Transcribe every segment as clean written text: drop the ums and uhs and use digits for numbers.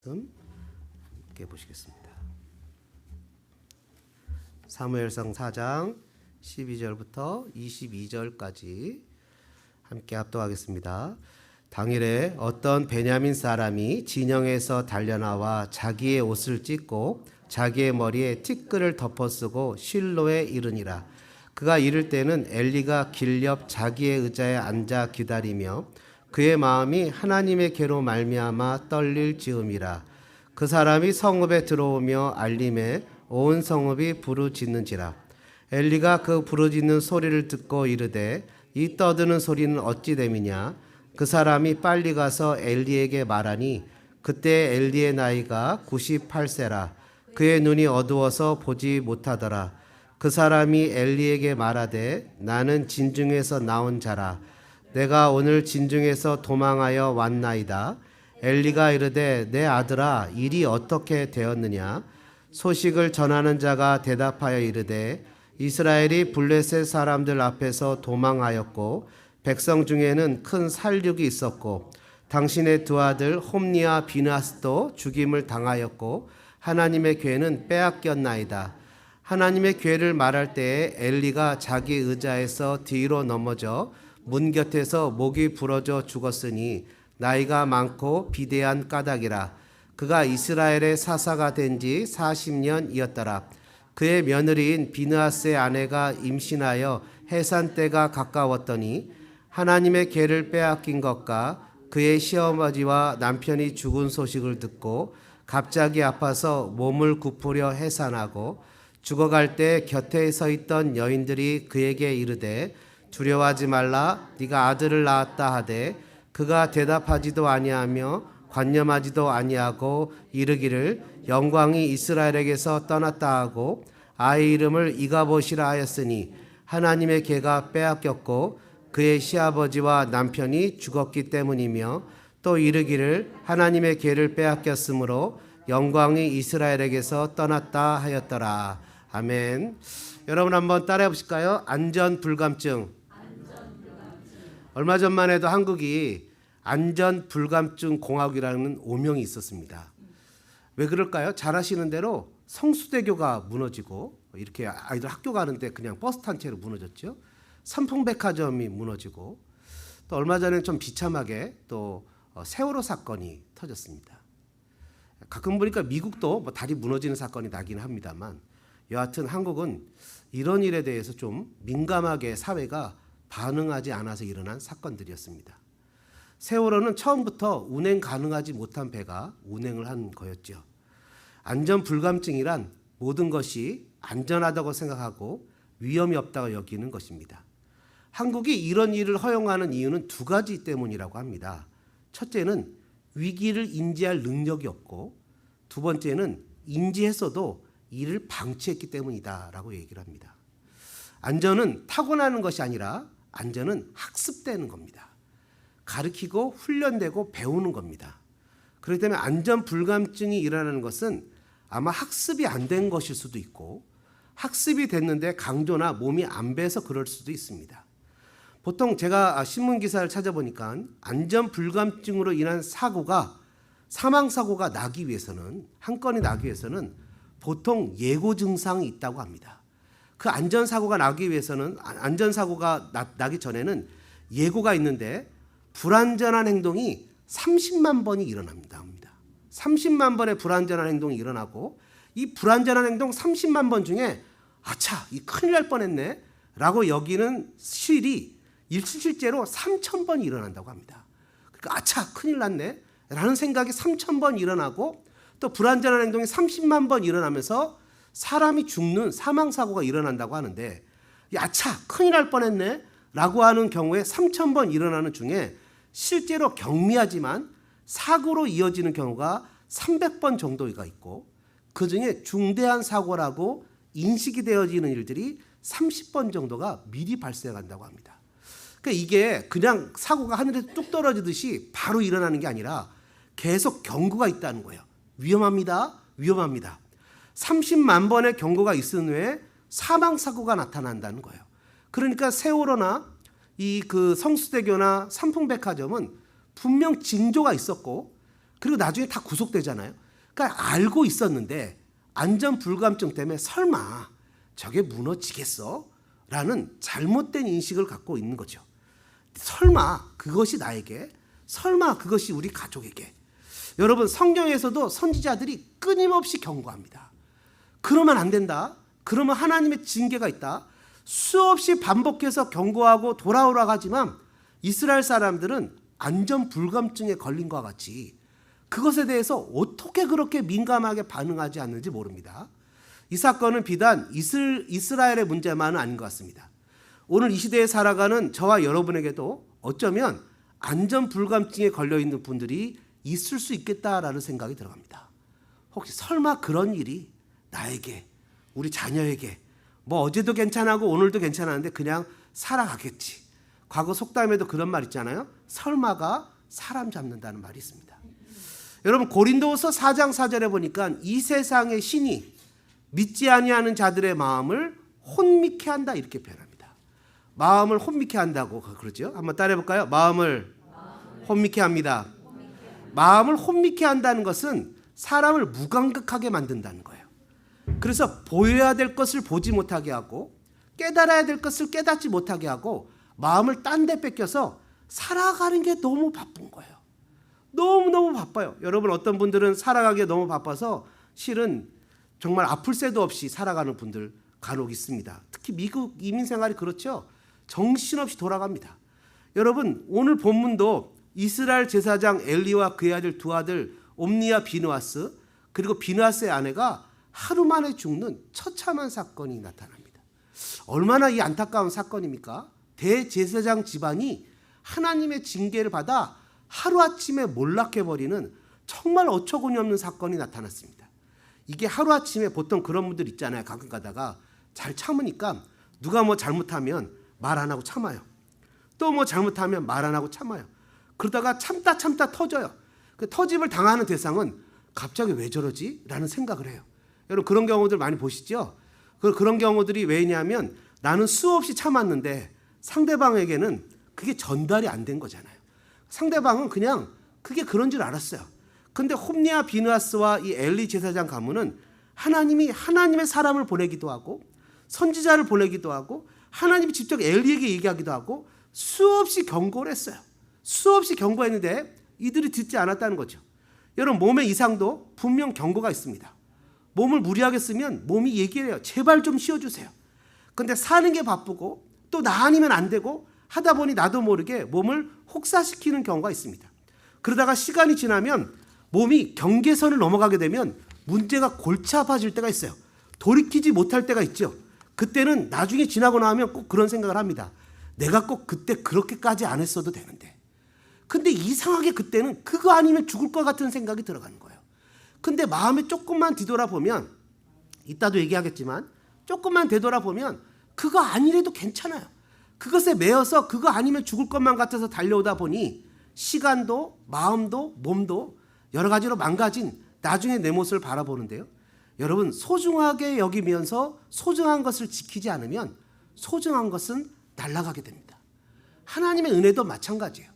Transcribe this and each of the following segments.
함께 보시겠습니다. 사무엘상 4장 12절부터 22절까지 함께 합독하겠습니다. 당일에 어떤 베냐민 사람이 진영에서 달려나와 자기의 옷을 찢고 자기의 머리에 티끌을 덮어쓰고 실로에 이르니라. 그가 이를 때는 엘리가 길 옆 자기의 의자에 앉아 기다리며 그의 마음이 하나님의 계로 말미암아 떨릴 즈음이라. 그 사람이 성읍에 들어오며 알림에 온 성읍이 부르짖는지라. 엘리가 그 부르짖는 소리를 듣고 이르되 이 떠드는 소리는 어찌 됨이냐. 그 사람이 빨리 가서 엘리에게 말하니 그때 엘리의 나이가 98세라. 그의 눈이 어두워서 보지 못하더라. 그 사람이 엘리에게 말하되 나는 진중에서 나온 자라. 내가 오늘 진중에서 도망하여 왔나이다. 엘리가 이르되 내 아들아 일이 어떻게 되었느냐. 소식을 전하는 자가 대답하여 이르되 이스라엘이 블레셋 사람들 앞에서 도망하였고 백성 중에는 큰 살육이 있었고 당신의 두 아들 홈니와 비나스도 죽임을 당하였고 하나님의 궤는 빼앗겼나이다. 하나님의 궤를 말할 때에 엘리가 자기 의자에서 뒤로 넘어져 문 곁에서 목이 부러져 죽었으니 나이가 많고 비대한 까닭이라. 그가 이스라엘의 사사가 된 지 40년이었더라. 그의 며느리인 비느하스의 아내가 임신하여 해산 때가 가까웠더니 하나님의 궤를 빼앗긴 것과 그의 시어머니와 남편이 죽은 소식을 듣고 갑자기 아파서 몸을 굽으려 해산하고 죽어갈 때 곁에 서 있던 여인들이 그에게 이르되 두려워하지 말라. 네가 아들을 낳았다 하되 그가 대답하지도 아니하며 관념하지도 아니하고 이르기를 영광이 이스라엘에게서 떠났다 하고 아이 이름을 이가봇이라 하였으니 하나님의 궤가 빼앗겼고 그의 시아버지와 남편이 죽었기 때문이며 또 이르기를 하나님의 궤를 빼앗겼으므로 영광이 이스라엘에게서 떠났다 하였더라. 아멘. 여러분 한번 따라해 보실까요? 안전불감증. 얼마 전만 해도 한국이 안전불감증 공화국이라는 오명이 있었습니다. 왜 그럴까요? 잘 아시는 대로 성수대교가 무너지고 이렇게 아이들 학교 가는데 그냥 버스 탄 채로 무너졌죠. 삼풍백화점이 무너지고 또 얼마 전에 좀 비참하게 또 세월호 사건이 터졌습니다. 가끔 보니까 미국도 뭐 다리 무너지는 사건이 나긴 합니다만 여하튼 한국은 이런 일에 대해서 좀 민감하게 사회가 반응하지 않아서 일어난 사건들이었습니다. 세월호는 처음부터 운행 가능하지 못한 배가 운행을 한 거였죠. 안전불감증이란 모든 것이 안전하다고 생각하고 위험이 없다고 여기는 것입니다. 한국이 이런 일을 허용하는 이유는 두 가지 때문이라고 합니다. 첫째는 위기를 인지할 능력이 없고 두 번째는 인지했어도 이를 방치했기 때문이다라고 얘기를 합니다. 안전은 타고나는 것이 아니라 안전은 학습되는 겁니다. 가르치고 훈련되고 배우는 겁니다. 그렇기 때문에 안전불감증이 일어나는 것은 아마 학습이 안 된 것일 수도 있고 학습이 됐는데 강조나 몸이 안 배서 그럴 수도 있습니다. 보통 제가 신문기사를 찾아보니까 안전불감증으로 인한 사고가 사망사고가 나기 위해서는 한 건이 나기 위해서는 보통 예고 증상이 있다고 합니다. 그 안전사고가 나기 위해서는 안전사고가 나기 전에는 예고가 있는데 불안전한 행동이 30만 번이 일어납니다. 30만 번의 불안전한 행동이 일어나고 이 불안전한 행동 30만 번 중에 아차 이 큰일 날 뻔했네 라고 여기는 실이 실제로 3,000번이 일어난다고 합니다. 그러니까 아차 큰일 났네 라는 생각이 3,000번 일어나고 또 불안전한 행동이 30만 번 일어나면서 사람이 죽는 사망사고가 일어난다고 하는데 야차 큰일 날 뻔했네 라고 하는 경우에 3,000번 일어나는 중에 실제로 경미하지만 사고로 이어지는 경우가 300번 정도가 있고 그중에 중대한 사고라고 인식이 되어지는 일들이 30번 정도가 미리 발생한다고 합니다. 그러니까 이게 그냥 사고가 하늘에서 뚝 떨어지듯이 바로 일어나는 게 아니라 계속 경고가 있다는 거예요. 위험합니다. 위험합니다. 30만 번의 경고가 있은 후에 사망사고가 나타난다는 거예요. 그러니까 세월호나 이 그 성수대교나 삼풍백화점은 분명 징조가 있었고 그리고 나중에 다 구속되잖아요. 그러니까 알고 있었는데 안전 불감증 때문에 설마 저게 무너지겠어? 라는 잘못된 인식을 갖고 있는 거죠. 설마 그것이 나에게, 설마 그것이 우리 가족에게. 여러분, 성경에서도 선지자들이 끊임없이 경고합니다. 그러면 안 된다. 그러면 하나님의 징계가 있다. 수없이 반복해서 경고하고 돌아오라고 하지만 이스라엘 사람들은 안전 불감증에 걸린 것과 같이 그것에 대해서 어떻게 그렇게 민감하게 반응하지 않는지 모릅니다. 이 사건은 비단 이스라엘의 문제만은 아닌 것 같습니다. 오늘 이 시대에 살아가는 저와 여러분에게도 어쩌면 안전 불감증에 걸려있는 분들이 있을 수 있겠다라는 생각이 들어갑니다. 혹시 설마 그런 일이 나에게, 우리 자녀에게, 뭐 어제도 괜찮고 오늘도 괜찮았는데 그냥 살아가겠지. 과거 속담에도 그런 말 있잖아요. 설마가 사람 잡는다는 말이 있습니다. 여러분, 고린도후서 4장 4절에 보니까 이 세상의 신이 믿지 아니하는 자들의 마음을 혼미케 한다 이렇게 표현합니다. 마음을 혼미케 한다고 그러죠. 한번 따라해 볼까요? 마음을 혼미케 합니다. 마음을 혼미케 한다는 것은 사람을 무감각하게 만든다는 거예요. 그래서 보여야 될 것을 보지 못하게 하고 깨달아야 될 것을 깨닫지 못하게 하고 마음을 딴 데 뺏겨서 살아가는 게 너무 바쁜 거예요. 너무너무 바빠요. 여러분, 어떤 분들은 살아가기에 너무 바빠서 실은 정말 아플 새도 없이 살아가는 분들 간혹 있습니다. 특히 미국 이민 생활이 그렇죠. 정신없이 돌아갑니다. 여러분, 오늘 본문도 이스라엘 제사장 엘리와 그의 아들 두 아들 옴니와 비느하스, 그리고 비느하스의 아내가 하루 만에 죽는 처참한 사건이 나타납니다. 얼마나 이 안타까운 사건입니까? 대제사장 집안이 하나님의 징계를 받아 하루아침에 몰락해버리는 정말 어처구니 없는 사건이 나타났습니다. 이게 하루아침에 보통 그런 분들 있잖아요. 가끔 가다가 잘 참으니까 누가 뭐 잘못하면 말 안 하고 참아요. 또 뭐 잘못하면 말 안 하고 참아요. 그러다가 참다 터져요. 그 터짐을 당하는 대상은 갑자기 왜 저러지? 라는 생각을 해요. 여러분, 그런 경우들 많이 보시죠? 그런 경우들이 왜냐하면 나는 수없이 참았는데 상대방에게는 그게 전달이 안 된 거잖아요. 상대방은 그냥 그게 그런 줄 알았어요. 근데 홈리와 비느하스와 이 엘리 제사장 가문은 하나님이 하나님의 사람을 보내기도 하고 선지자를 보내기도 하고 하나님이 직접 엘리에게 얘기하기도 하고 수없이 경고를 했어요. 수없이 경고했는데 이들이 듣지 않았다는 거죠. 여러분, 몸의 이상도 분명 경고가 있습니다. 몸을 무리하게 쓰면 몸이 얘기를 해요. 제발 좀 쉬어주세요. 근데 사는 게 바쁘고 또 나 아니면 안 되고 하다 보니 나도 모르게 몸을 혹사시키는 경우가 있습니다. 그러다가 시간이 지나면 몸이 경계선을 넘어가게 되면 문제가 골치 아파질 때가 있어요. 돌이키지 못할 때가 있죠. 그때는 나중에 지나고 나면 꼭 그런 생각을 합니다. 내가 꼭 그때 그렇게까지 안 했어도 되는데. 근데 이상하게 그때는 그거 아니면 죽을 것 같은 생각이 들어가는 거예요. 근데 마음에 조금만 뒤돌아보면, 이따도 얘기하겠지만 조금만 되돌아보면 그거 아니래도 괜찮아요. 그것에 매여서 그거 아니면 죽을 것만 같아서 달려오다 보니 시간도 마음도 몸도 여러 가지로 망가진 나중에 내 모습을 바라보는데요. 여러분, 소중하게 여기면서 소중한 것을 지키지 않으면 소중한 것은 날아가게 됩니다. 하나님의 은혜도 마찬가지예요.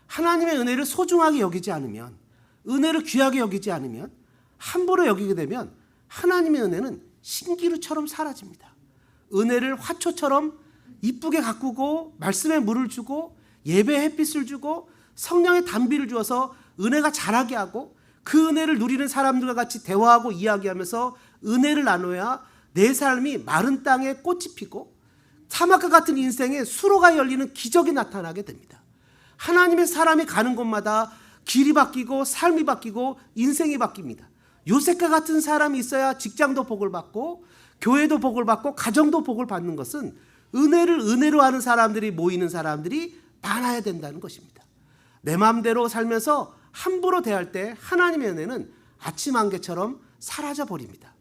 하나님의 은혜를 소중하게 여기지 않으면, 은혜를 귀하게 여기지 않으면, 함부로 여기게 되면 하나님의 은혜는 신기루처럼 사라집니다. 은혜를 화초처럼 이쁘게 가꾸고 말씀에 물을 주고 예배에 햇빛을 주고 성령의 단비를 주어서 은혜가 자라게 하고 그 은혜를 누리는 사람들과 같이 대화하고 이야기하면서 은혜를 나눠야 내 삶이 마른 땅에 꽃이 피고 사막과 같은 인생에 수로가 열리는 기적이 나타나게 됩니다. 하나님의 사람이 가는 곳마다 길이 바뀌고 삶이 바뀌고 인생이 바뀝니다. 요셉과 같은 사람이 있어야 직장도 복을 받고 교회도 복을 받고 가정도 복을 받는 것은 은혜를 은혜로 하는 사람들이 모이는 사람들이 많아야 된다는 것입니다. 내 마음대로 살면서 함부로 대할 때 하나님의 은혜는 아침 안개처럼 사라져 버립니다.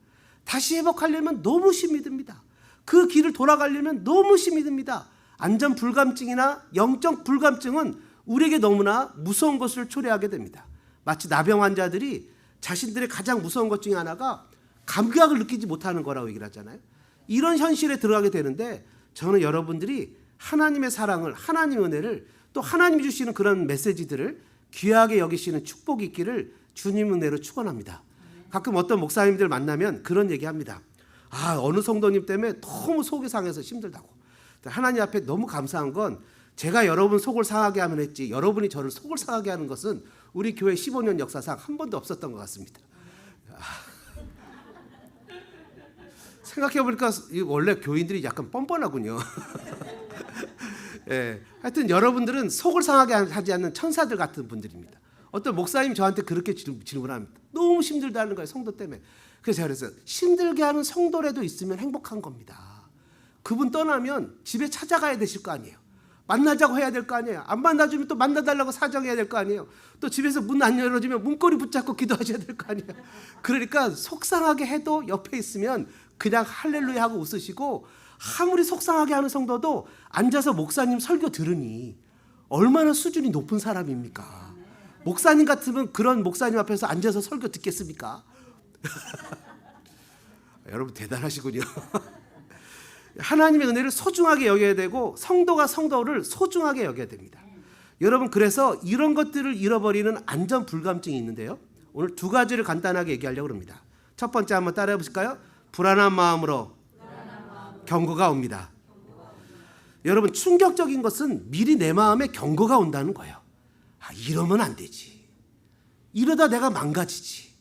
다시 회복하려면 너무 힘이 듭니다. 그 길을 돌아가려면 너무 힘이 듭니다. 안전 불감증이나 영적 불감증은 우리에게 너무나 무서운 것을 초래하게 됩니다. 마치 나병 환자들이 자신들의 가장 무서운 것 중에 하나가 감각을 느끼지 못하는 거라고 얘기를 하잖아요. 이런 현실에 들어가게 되는데 저는 여러분들이 하나님의 사랑을, 하나님의 은혜를 또 하나님이 주시는 그런 메시지들을 귀하게 여기시는 축복이 있기를 주님 은혜로 축원합니다. 가끔 어떤 목사님들 만나면 그런 얘기합니다. 어느 성도님 때문에 너무 속이 상해서 힘들다고. 하나님 앞에 너무 감사한 건 제가 여러분 속을 상하게 하면 했지 여러분이 저를 속을 상하게 하는 것은 우리 교회 15년 역사상 한 번도 없었던 것 같습니다. 생각해보니까 원래 교인들이 약간 뻔뻔하군요. 예, 하여튼 여러분들은 속을 상하게 하지 않는 천사들 같은 분들입니다. 어떤 목사님 저한테 그렇게 질문합니다. 너무 힘들다는 거예요, 성도 때문에. 그래서 제가 그랬어요. 힘들게 하는 성도라도 있으면 행복한 겁니다. 그분 떠나면 집에 찾아가야 되실 거 아니에요. 만나자고 해야 될 거 아니에요. 안 만나주면 또 만나달라고 사정해야 될 거 아니에요. 또 집에서 문 안 열어주면 문고리 붙잡고 기도하셔야 될 거 아니에요. 그러니까 속상하게 해도 옆에 있으면 그냥 할렐루야 하고 웃으시고, 아무리 속상하게 하는 성도도 앉아서 목사님 설교 들으니 얼마나 수준이 높은 사람입니까? 목사님 같으면 그런 목사님 앞에서 앉아서 설교 듣겠습니까? 여러분 대단하시군요. 하나님의 은혜를 소중하게 여겨야 되고 성도가 성도를 소중하게 여겨야 됩니다. 여러분, 그래서 이런 것들을 잃어버리는 안전 불감증이 있는데요. 오늘 두 가지를 간단하게 얘기하려고 합니다. 첫 번째 한번 따라해 보실까요? 불안한 마음으로 경고가 옵니다. 여러분, 충격적인 것은 미리 내 마음에 경고가 온다는 거예요. 이러면 안 되지. 이러다 내가 망가지지.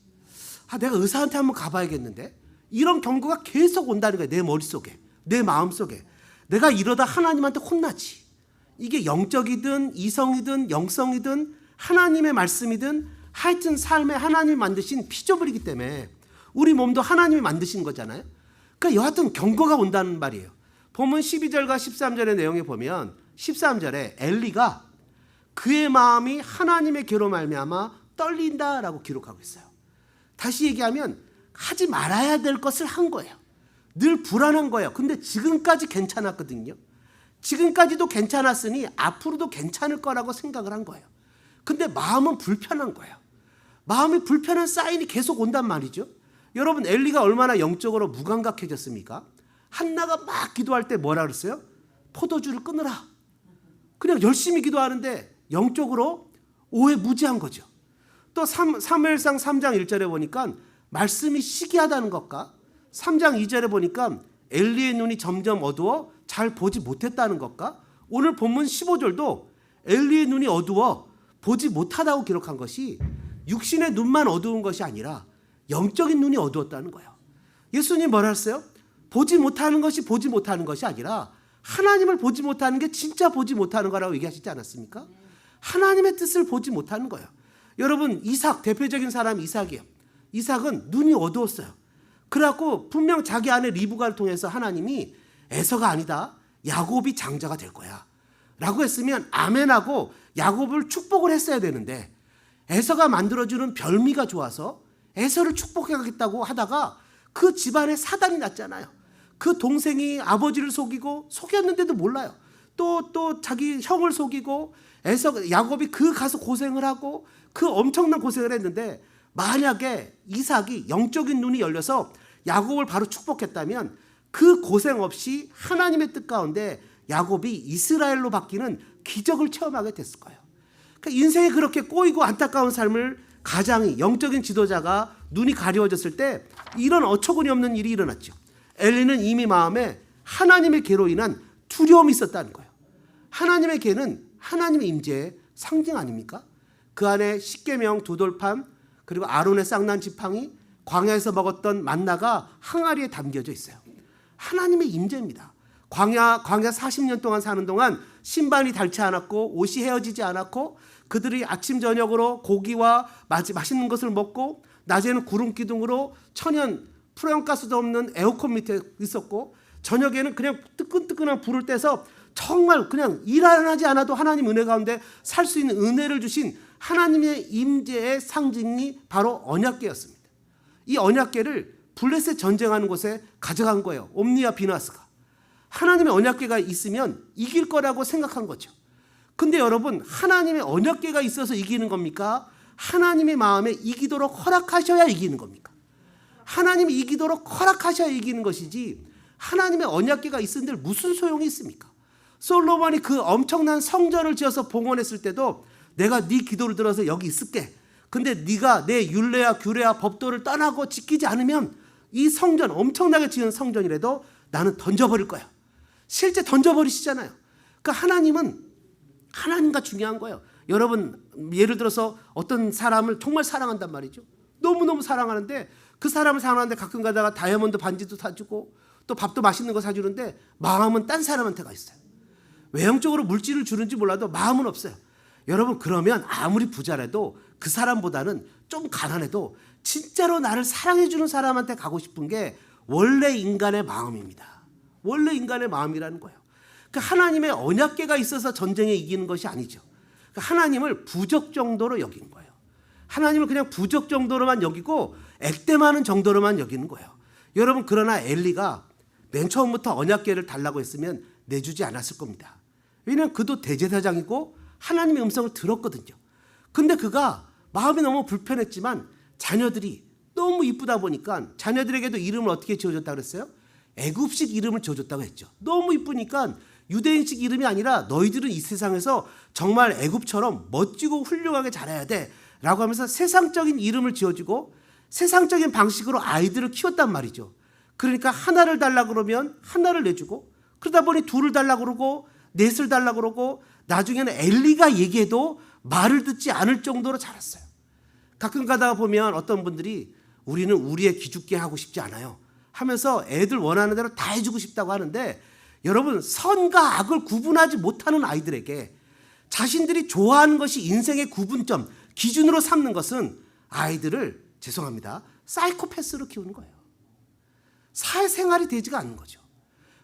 내가 의사한테 한번 가봐야겠는데. 이런 경고가 계속 온다는 거예요. 내 머릿속에, 내 마음속에. 내가 이러다 하나님한테 혼나지. 이게 영적이든 이성이든 영성이든 하나님의 말씀이든 하여튼 삶에 하나님이 만드신 피조물이기 때문에 우리 몸도 하나님이 만드신 거잖아요. 그러니까 여하튼 경고가 온다는 말이에요. 본문 12절과 13절의 내용에 보면 13절에 엘리가 그의 마음이 하나님의 괴로 말미암아 떨린다라고 기록하고 있어요. 다시 얘기하면 하지 말아야 될 것을 한 거예요. 늘 불안한 거예요. 근데 지금까지 괜찮았거든요. 지금까지도 괜찮았으니 앞으로도 괜찮을 거라고 생각을 한 거예요. 근데 마음은 불편한 거예요. 마음이 불편한 사인이 계속 온단 말이죠. 여러분, 엘리가 얼마나 영적으로 무감각해졌습니까? 한나가 막 기도할 때 뭐라 그랬어요? 포도주를 끊으라. 그냥 열심히 기도하는데 영적으로 오해무지한 거죠. 또 사무엘상 3장 1절에 보니까 말씀이 시기하다는 것과 3장 2절에 보니까 엘리의 눈이 점점 어두워 잘 보지 못했다는 것과 오늘 본문 15절도 엘리의 눈이 어두워 보지 못하다고 기록한 것이 육신의 눈만 어두운 것이 아니라 영적인 눈이 어두웠다는 거예요. 예수님 뭐라 했어요? 보지 못하는 것이 보지 못하는 것이 아니라 하나님을 보지 못하는 게 진짜 보지 못하는 거라고 얘기하시지 않았습니까? 하나님의 뜻을 보지 못하는 거예요. 여러분, 이삭, 대표적인 사람이 이삭이에요. 이삭은 눈이 어두웠어요. 그래갖고 분명 자기 아내 리브가를 통해서 하나님이 에서가 아니다, 야곱이 장자가 될 거야 라고 했으면 아멘하고 야곱을 축복을 했어야 되는데, 에서가 만들어주는 별미가 좋아서 에서를 축복하겠다고 하다가 그 집안에 사단이 났잖아요. 그 동생이 아버지를 속였는데도 몰라요. 또 자기 형을 속이고 야곱이 그 가서 고생을 하고 그 엄청난 고생을 했는데, 만약에 이삭이 영적인 눈이 열려서 야곱을 바로 축복했다면 그 고생 없이 하나님의 뜻 가운데 야곱이 이스라엘로 바뀌는 기적을 체험하게 됐을 거예요. 그러니까 인생이 그렇게 꼬이고 안타까운 삶을 가장이 영적인 지도자가 눈이 가려워졌을 때 이런 어처구니 없는 일이 일어났죠. 엘리는 이미 마음에 하나님의 계로 인한 두려움이 있었다는 거예요. 하나님의 계는 하나님의 임재의 상징 아닙니까? 그 안에 십계명 두 돌판, 그리고 아론의 쌍난 지팡이, 광야에서 먹었던 만나가 항아리에 담겨져 있어요. 하나님의 임재입니다. 광야 40년 동안 사는 동안 신발이 닳지 않았고 옷이 헤어지지 않았고 그들이 아침 저녁으로 고기와 맛있는 것을 먹고 낮에는 구름 기둥으로 천연 프레온가스도 없는 에어컨 밑에 있었고 저녁에는 그냥 뜨끈뜨끈한 불을 떼서 정말 그냥 일 안 하지 않아도 하나님 은혜 가운데 살 수 있는 은혜를 주신 하나님의 임재의 상징이 바로 언약궤였습니다. 이 언약궤를 블레셋 전쟁하는 곳에 가져간 거예요. 옴니와 비나스가. 하나님의 언약궤가 있으면 이길 거라고 생각한 거죠. 근데 여러분, 하나님의 언약궤가 있어서 이기는 겁니까? 하나님의 마음에 이기도록 허락하셔야 이기는 겁니까? 하나님이 이기도록 허락하셔야 이기는 것이지 하나님의 언약궤가 있은들 무슨 소용이 있습니까? 솔로몬이 그 엄청난 성전을 지어서 봉헌했을 때도 내가 네 기도를 들어서 여기 있을게. 근데 네가 내 율례와 규례와 법도를 떠나고 지키지 않으면 이 성전, 엄청나게 지은 성전이라도 나는 던져버릴 거야. 실제 던져버리시잖아요. 그러니까 하나님은 하나님과 중요한 거예요. 여러분 예를 들어서 어떤 사람을 정말 사랑한단 말이죠. 너무너무 사랑하는데 그 사람을 사랑하는데 가끔 가다가 다이아몬드 반지도 사주고 또 밥도 맛있는 거 사주는데 마음은 딴 사람한테 가 있어요. 외형적으로 물질을 주는지 몰라도 마음은 없어요. 여러분 그러면 아무리 부자라도 그 사람보다는 좀 가난해도 진짜로 나를 사랑해 주는 사람한테 가고 싶은 게 원래 인간의 마음입니다. 원래 인간의 마음이라는 거예요. 그러니까 하나님의 언약궤가 있어서 전쟁에 이기는 것이 아니죠. 그러니까 하나님을 부적 정도로 여긴 거예요. 하나님을 그냥 부적 정도로만 여기고 액땜하는 정도로만 여기는 거예요. 여러분 그러나 엘리가 맨 처음부터 언약궤를 달라고 했으면 내주지 않았을 겁니다. 왜냐하면 그도 대제사장이고 하나님의 음성을 들었거든요. 근데 그가 마음이 너무 불편했지만 자녀들이 너무 이쁘다 보니까 자녀들에게도 이름을 어떻게 지어줬다고 그랬어요? 애굽식 이름을 지어줬다고 했죠. 너무 이쁘니까 유대인식 이름이 아니라 너희들은 이 세상에서 정말 애굽처럼 멋지고 훌륭하게 자라야 돼 라고 하면서 세상적인 이름을 지어주고 세상적인 방식으로 아이들을 키웠단 말이죠. 그러니까 하나를 달라고 그러면 하나를 내주고 그러다 보니 둘을 달라고 그러고 넷을 달라고 그러고 나중에는 엘리가 얘기해도 말을 듣지 않을 정도로 자랐어요. 가끔 가다가 보면 어떤 분들이 우리는 우리의 기죽게 하고 싶지 않아요 하면서 애들 원하는 대로 다 해주고 싶다고 하는데 여러분 선과 악을 구분하지 못하는 아이들에게 자신들이 좋아하는 것이 인생의 구분점, 기준으로 삼는 것은 아이들을 죄송합니다. 사이코패스로 키우는 거예요. 사회생활이 되지가 않는 거죠.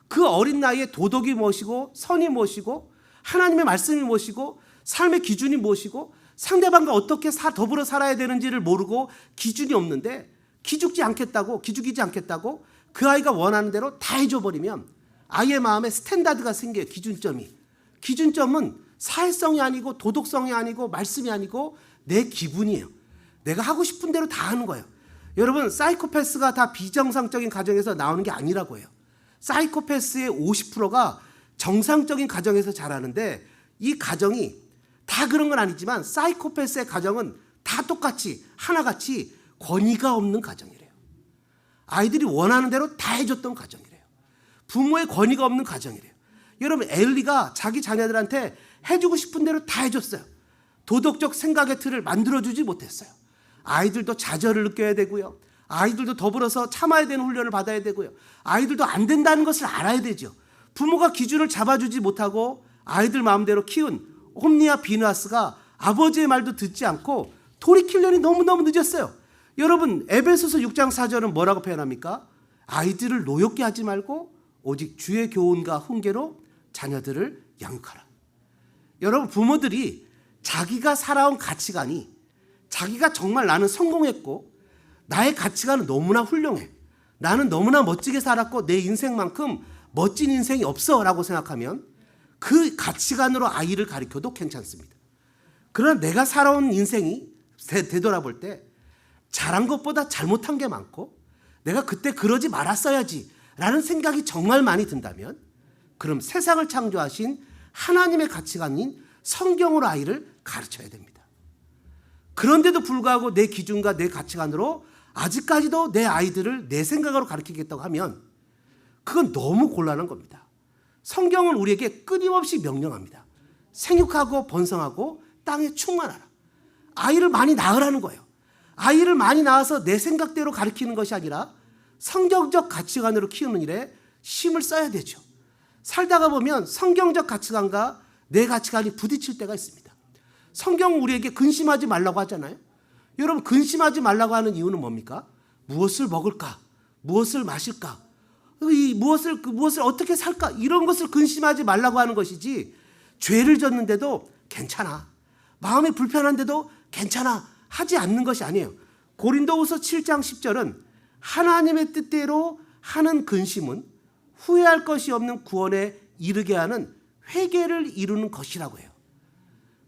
그 어린 나이에 도덕이 무엇이고 선이 무엇이고 하나님의 말씀이 무엇이고 삶의 기준이 무엇이고 상대방과 어떻게 더불어 살아야 되는지를 모르고 기준이 없는데 기죽이지 않겠다고 그 아이가 원하는 대로 다 해줘버리면 아이의 마음에 스탠다드가 생겨요. 기준점은 사회성이 아니고 도덕성이 아니고 말씀이 아니고 내 기분이에요. 내가 하고 싶은 대로 다 하는 거예요. 여러분 사이코패스가 다 비정상적인 가정에서 나오는 게 아니라고 해요. 사이코패스의 50%가 정상적인 가정에서 자라는데 이 가정이 다 그런 건 아니지만 사이코패스의 가정은 다 똑같이 하나같이 권위가 없는 가정이래요. 아이들이 원하는 대로 다 해줬던 가정이래요. 부모의 권위가 없는 가정이래요. 여러분 엘리가 자기 자녀들한테 해주고 싶은 대로 다 해줬어요. 도덕적 생각의 틀을 만들어주지 못했어요. 아이들도 좌절을 느껴야 되고요. 아이들도 더불어서 참아야 되는 훈련을 받아야 되고요. 아이들도 안 된다는 것을 알아야 되죠. 부모가 기준을 잡아주지 못하고 아이들 마음대로 키운 홈리와 비누아스가 아버지의 말도 듣지 않고 돌이키려니 너무너무 늦었어요. 여러분 에베소서 6장 4절은 뭐라고 표현합니까? 아이들을 노엽게 하지 말고 오직 주의 교훈과 훈계로 자녀들을 양육하라. 여러분 부모들이 자기가 살아온 가치관이 자기가 정말 나는 성공했고 나의 가치관은 너무나 훌륭해. 나는 너무나 멋지게 살았고 내 인생만큼 멋진 인생이 없어 라고 생각하면 그 가치관으로 아이를 가르쳐도 괜찮습니다. 그러나 내가 살아온 인생이 되돌아볼 때 잘한 것보다 잘못한 게 많고 내가 그때 그러지 말았어야지 라는 생각이 정말 많이 든다면 그럼 세상을 창조하신 하나님의 가치관인 성경으로 아이를 가르쳐야 됩니다. 그런데도 불구하고 내 기준과 내 가치관으로 아직까지도 내 아이들을 내 생각으로 가르치겠다고 하면 그건 너무 곤란한 겁니다. 성경은 우리에게 끊임없이 명령합니다. 생육하고 번성하고 땅에 충만하라. 아이를 많이 낳으라는 거예요. 아이를 많이 낳아서 내 생각대로 가르치는 것이 아니라 성경적 가치관으로 키우는 일에 힘을 써야 되죠. 살다가 보면 성경적 가치관과 내 가치관이 부딪힐 때가 있습니다. 성경은 우리에게 근심하지 말라고 하잖아요. 여러분 근심하지 말라고 하는 이유는 뭡니까? 무엇을 먹을까? 무엇을 마실까? 무엇을 어떻게 살까? 이런 것을 근심하지 말라고 하는 것이지 죄를 졌는데도 괜찮아. 마음이 불편한데도 괜찮아. 하지 않는 것이 아니에요. 고린도후서 7장 10절은 하나님의 뜻대로 하는 근심은 후회할 것이 없는 구원에 이르게 하는 회개를 이루는 것이라고 해요.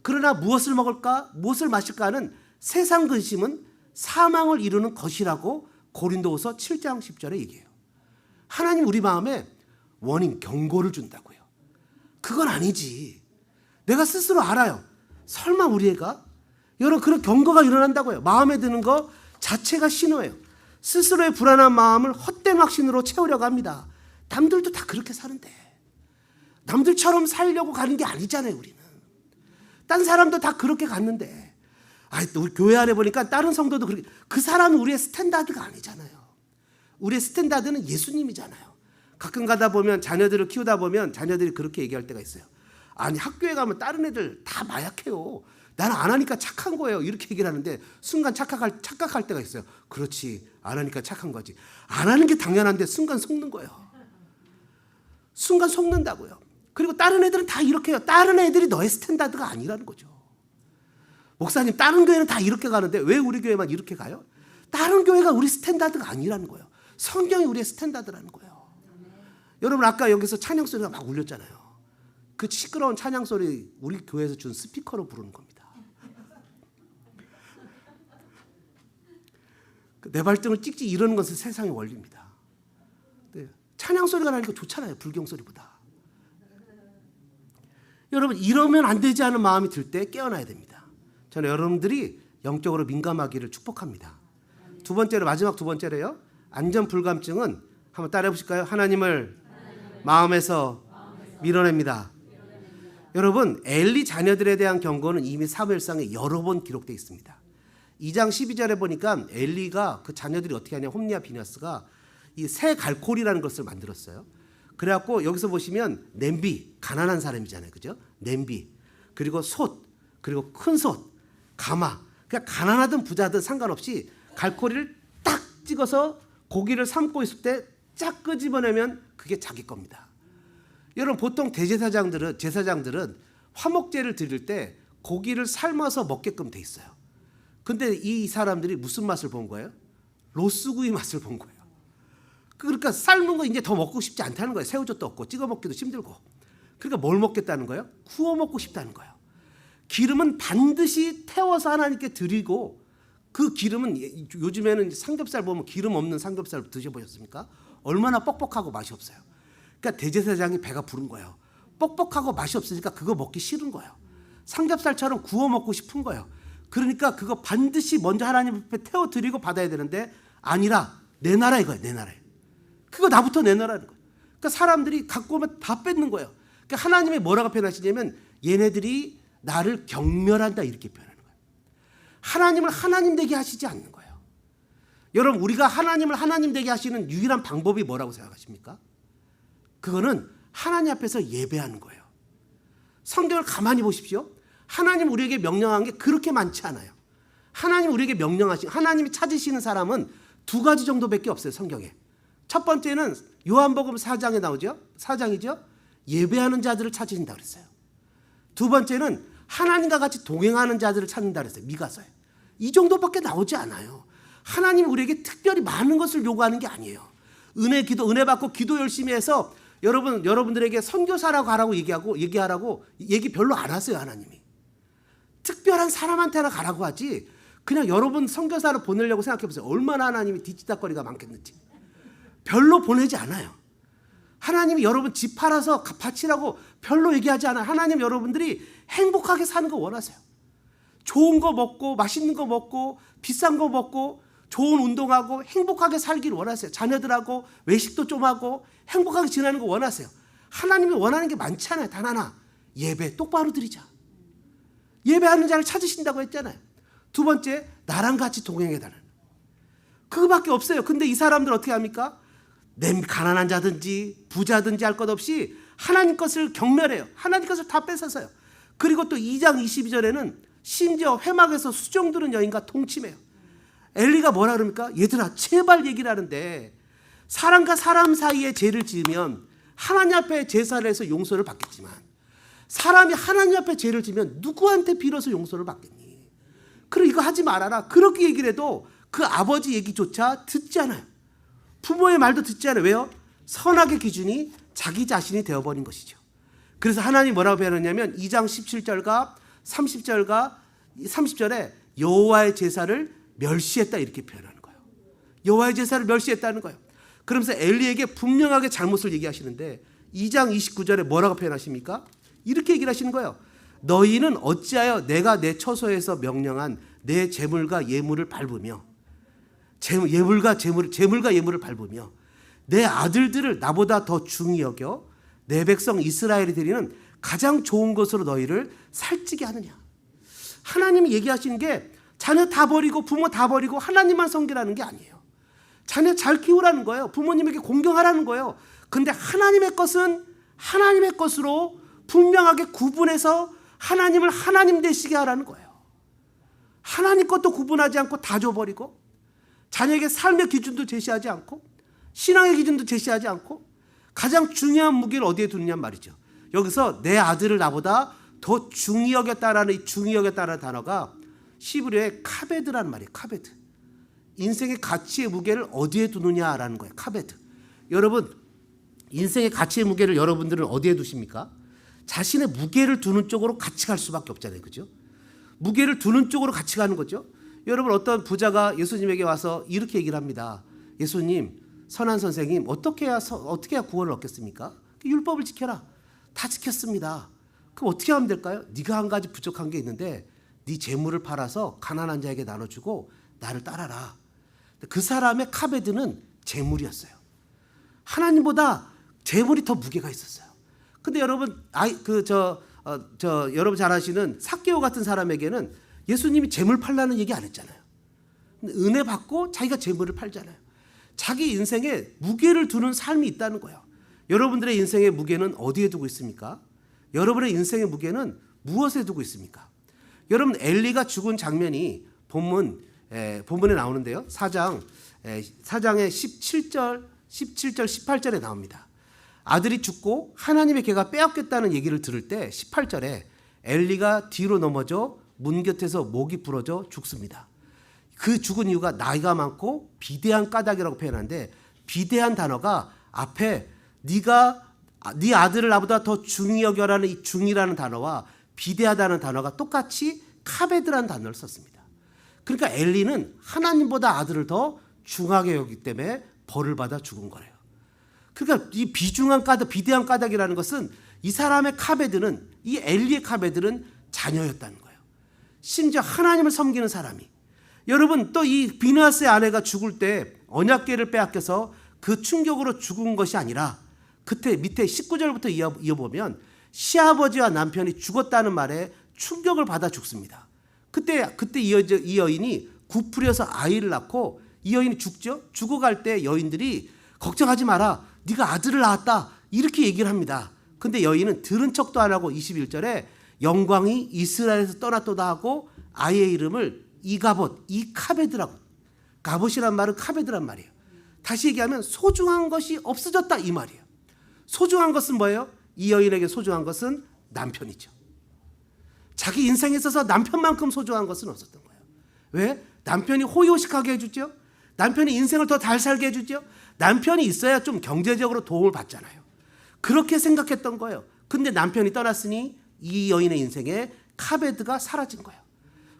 그러나 무엇을 먹을까? 무엇을 마실까 하는 세상 근심은 사망을 이루는 것이라고 고린도후서 7장 10절에 얘기해요. 하나님 우리 마음에 원인, 경고를 준다고요. 그건 아니지. 내가 스스로 알아요. 설마 우리 애가 여러분 그런 경고가 일어난다고요. 마음에 드는 거 자체가 신호예요. 스스로의 불안한 마음을 헛된 확신으로 채우려고 합니다. 남들도 다 그렇게 사는데 남들처럼 살려고 가는 게 아니잖아요. 우리는 딴 사람도 다 그렇게 갔는데 또 우리 교회 안에 보니까 다른 성도도 그렇게. 그 사람은 우리의 스탠다드가 아니잖아요. 우리의 스탠다드는 예수님이잖아요. 가끔 가다 보면 자녀들을 키우다 보면 자녀들이 그렇게 얘기할 때가 있어요. 아니 학교에 가면 다른 애들 다 마약해요. 나는 안 하니까 착한 거예요. 이렇게 얘기를 하는데 순간 착각할 때가 있어요. 그렇지, 안 하니까 착한 거지. 안 하는 게 당연한데 순간 속는 거예요. 순간 속는다고요. 그리고 다른 애들은 다 이렇게 해요. 다른 애들이 너의 스탠다드가 아니라는 거죠. 목사님 다른 교회는 다 이렇게 가는데 왜 우리 교회만 이렇게 가요? 다른 교회가 우리 스탠다드가 아니라는 거예요. 성경이 우리의 스탠다드라는 거예요. 여러분 아까 여기서 찬양 소리가 막 울렸잖아요. 그 시끄러운 찬양 소리 우리 교회에서 준 스피커로 부르는 겁니다. 내 발등을 찍지 이러는 것은 세상의 원리입니다. 찬양 소리가 나니까 좋잖아요. 불경 소리보다. 여러분 이러면 안 되지 않은 마음이 들 때 깨어나야 됩니다. 저는 여러분들이 영적으로 민감하기를 축복합니다. 두 번째로 마지막 두 번째로요. 안전 불감증은 한번 따라해 보실까요? 하나님을 마음에서 밀어냅니다. 여러분 엘리 자녀들에 대한 경고는 이미 사무엘상에 여러 번 기록되어 있습니다. 2장 12절에 보니까 엘리가 그 자녀들이 어떻게 하냐 홈리와 비나스가 이 새 갈콜이라는 것을 만들었어요. 그래갖고 여기서 보시면 냄비, 가난한 사람이잖아요. 그죠? 냄비, 그리고 솥, 그리고 큰 솥, 가마. 그러니까 가난하든 부자든 상관없이 갈코리를 딱 찍어서 고기를 삶고 있을 때 쫙 끄집어내면 그게 자기 겁니다. 여러분 보통 제사장들은 화목제를 드릴 때 고기를 삶아서 먹게끔 돼 있어요. 근데 이 사람들이 무슨 맛을 본 거예요? 로스구이 맛을 본 거예요. 그러니까 삶은 거 이제 더 먹고 싶지 않다는 거예요. 새우젓도 없고 찍어 먹기도 힘들고. 그러니까 뭘 먹겠다는 거예요? 구워 먹고 싶다는 거예요. 기름은 반드시 태워서 하나님께 드리고 그 기름은 요즘에는 삼겹살 보면 기름 없는 삼겹살 드셔보셨습니까? 얼마나 뻑뻑하고 맛이 없어요. 그러니까 대제사장이 배가 부른 거예요. 뻑뻑하고 맛이 없으니까 그거 먹기 싫은 거예요. 삼겹살처럼 구워 먹고 싶은 거예요. 그러니까 그거 반드시 먼저 하나님 앞에 태워드리고 받아야 되는데 아니라 내 나라 이거예요. 내 나라예요. 그거 나부터 내놔라는 거예요. 그러니까 사람들이 갖고 오면 다 뺏는 거예요. 그러니까 하나님이 뭐라고 표현하시냐면 얘네들이 나를 경멸한다 이렇게 표현하는 거예요. 하나님을 하나님 되게 하시지 않는 거예요. 여러분 우리가 하나님을 하나님 되게 하시는 유일한 방법이 뭐라고 생각하십니까? 그거는 하나님 앞에서 예배하는 거예요. 성경을 가만히 보십시오. 하나님 우리에게 명령한 게 그렇게 많지 않아요. 하나님 우리에게 명령하신 하나님이 찾으시는 사람은 두 가지 정도밖에 없어요. 성경에. 첫 번째는 요한복음 4장에 나오죠. 4장이죠. 예배하는 자들을 찾으신다 그랬어요. 두 번째는 하나님과 같이 동행하는 자들을 찾는다 그랬어요. 미가서에. 이 정도밖에 나오지 않아요. 하나님이 우리에게 특별히 많은 것을 요구하는 게 아니에요. 은혜 받고 기도 열심히 해서 여러분들에게 선교사라고 하라고 얘기하라고 얘기 별로 안 하세요. 하나님이. 특별한 사람한테 하나 가라고 하지 그냥 여러분 선교사를 보내려고 생각해 보세요. 얼마나 하나님이 뒤치다거리가 많겠는지. 별로 보내지 않아요. 하나님이 여러분 집 팔아서 바치라고 별로 얘기하지 않아요. 하나님 여러분들이 행복하게 사는 거 원하세요. 좋은 거 먹고 맛있는 거 먹고 비싼 거 먹고 좋은 운동하고 행복하게 살기를 원하세요. 자녀들하고 외식도 좀 하고 행복하게 지내는 거 원하세요. 하나님이 원하는 게 많지 않아요. 단 하나. 예배 똑바로 드리자. 예배하는 자를 찾으신다고 했잖아요. 두 번째, 나랑 같이 동행해달라는. 그거밖에 없어요. 근데 이 사람들 어떻게 합니까? 가난한 자든지 부자든지 할 것 없이 하나님 것을 경멸해요. 하나님 것을 다 뺏어서요. 그리고 또 2장 22절에는 심지어 회막에서 수종 들은 여인과 동침해요. 엘리가 뭐라 그럽니까? 얘들아 제발 얘기를 하는데 사람과 사람 사이에 죄를 지으면 하나님 앞에 제사를 해서 용서를 받겠지만 사람이 하나님 앞에 죄를 지면 누구한테 빌어서 용서를 받겠니? 그럼 이거 하지 말아라. 그렇게 얘기를 해도 그 아버지 얘기조차 듣지 않아요. 부모의 말도 듣지 않아요. 왜요? 선악의 기준이 자기 자신이 되어버린 것이죠. 그래서 하나님이 뭐라고 표현하냐면 2장 17절과 30절에 여호와의 제사를 멸시했다 이렇게 표현하는 거예요. 여호와의 제사를 멸시했다는 거예요. 그러면서 엘리에게 분명하게 잘못을 얘기하시는데 2장 29절에 뭐라고 표현하십니까? 이렇게 얘기를 하시는 거예요. 너희는 어찌하여 내가 내 처소에서 명령한 내 재물과 예물을 밟으며 재물과 예물을 밟으며 내 아들들을 나보다 더 중히 여겨 내 백성 이스라엘이 드리는 가장 좋은 것으로 너희를 살찌게 하느냐. 하나님이 얘기하시는 게 자녀 다 버리고 부모 다 버리고 하나님만 섬기라는 게 아니에요. 자녀 잘 키우라는 거예요. 부모님에게 공경하라는 거예요. 근데 하나님의 것은 하나님의 것으로 분명하게 구분해서 하나님을 하나님 되시게 하라는 거예요. 하나님 것도 구분하지 않고 다 줘버리고 자녀에게 삶의 기준도 제시하지 않고 신앙의 기준도 제시하지 않고 가장 중요한 무게를 어디에 두느냐 말이죠. 여기서 내 아들을 나보다 더 중히 여겼다라는 이 중히 여겼다라는 단어가 시브리어의 카베드라는 말이에요. 카베드. 인생의 가치의 무게를 어디에 두느냐라는 거예요. 카베드. 여러분, 인생의 가치의 무게를 여러분들은 어디에 두십니까? 자신의 무게를 두는 쪽으로 같이 갈 수밖에 없잖아요. 그죠? 무게를 두는 쪽으로 같이 가는 거죠. 여러분, 어떤 부자가 예수님에게 와서 이렇게 얘기를 합니다. 예수님, 선한 선생님, 어떻게 해야 구원을 얻겠습니까? 율법을 지켜라. 다 지켰습니다. 그럼 어떻게 하면 될까요? 네가 한 가지 부족한 게 있는데 네 재물을 팔아서 가난한 자에게 나눠주고 나를 따라라. 그 사람의 카베드는 재물이었어요. 하나님보다 재물이 더 무게가 있었어요. 근데 여러분, 여러분 잘 아시는 삭개오 같은 사람에게는 예수님이 재물 팔라는 얘기 안 했잖아요. 은혜 받고 자기가 재물을 팔잖아요. 자기 인생에 무게를 두는 삶이 있다는 거예요. 여러분들의 인생의 무게는 어디에 두고 있습니까? 여러분의 인생의 무게는 무엇에 두고 있습니까? 여러분, 엘리가 죽은 장면이 본문에 나오는데요. 4장의 17절, 18절에 나옵니다. 아들이 죽고 하나님의 개가 빼앗겼다는 얘기를 들을 때 18절에 엘리가 뒤로 넘어져 문 곁에서 목이 부러져 죽습니다. 그 죽은 이유가 나이가 많고 비대한 까닭이라고 표현하는데, 비대한 단어가 앞에 네 아들을 나보다 더 중히 여겨라는 이 중이라는 단어와 비대하다는 단어가 똑같이 카베드라는 단어를 썼습니다. 그러니까 엘리는 하나님보다 아들을 더 중하게 여기기 때문에 벌을 받아 죽은 거래요. 그러니까 이 비대한 까닭이라는 것은 이 사람의 카베드는, 이 엘리의 카베드는 자녀였다는 거예요. 심지어 하나님을 섬기는 사람이. 여러분, 또 이 비느하스의 아내가 죽을 때 언약궤를 빼앗겨서 그 충격으로 죽은 것이 아니라, 그때 밑에 19절부터 이어보면 시아버지와 남편이 죽었다는 말에 충격을 받아 죽습니다. 그때 이 여인이 굽부려서 아이를 낳고 이 여인이 죽죠. 죽어갈 때 여인들이 걱정하지 마라, 네가 아들을 낳았다, 이렇게 얘기를 합니다. 근데 여인은 들은 척도 안 하고 21절에 영광이 이스라엘에서 떠났도다 하고 아이의 이름을 이카베드라고. 가봇이란 말은 카베드란 말이에요. 다시 얘기하면 소중한 것이 없어졌다, 이 말이에요. 소중한 것은 뭐예요? 이 여인에게 소중한 것은 남편이죠. 자기 인생에 있어서 남편만큼 소중한 것은 없었던 거예요. 왜? 남편이 호의호식하게 해주죠. 남편이 인생을 더 잘 살게 해주죠. 남편이 있어야 좀 경제적으로 도움을 받잖아요. 그렇게 생각했던 거예요. 근데 남편이 떠났으니 이 여인의 인생에 카베드가 사라진 거예요.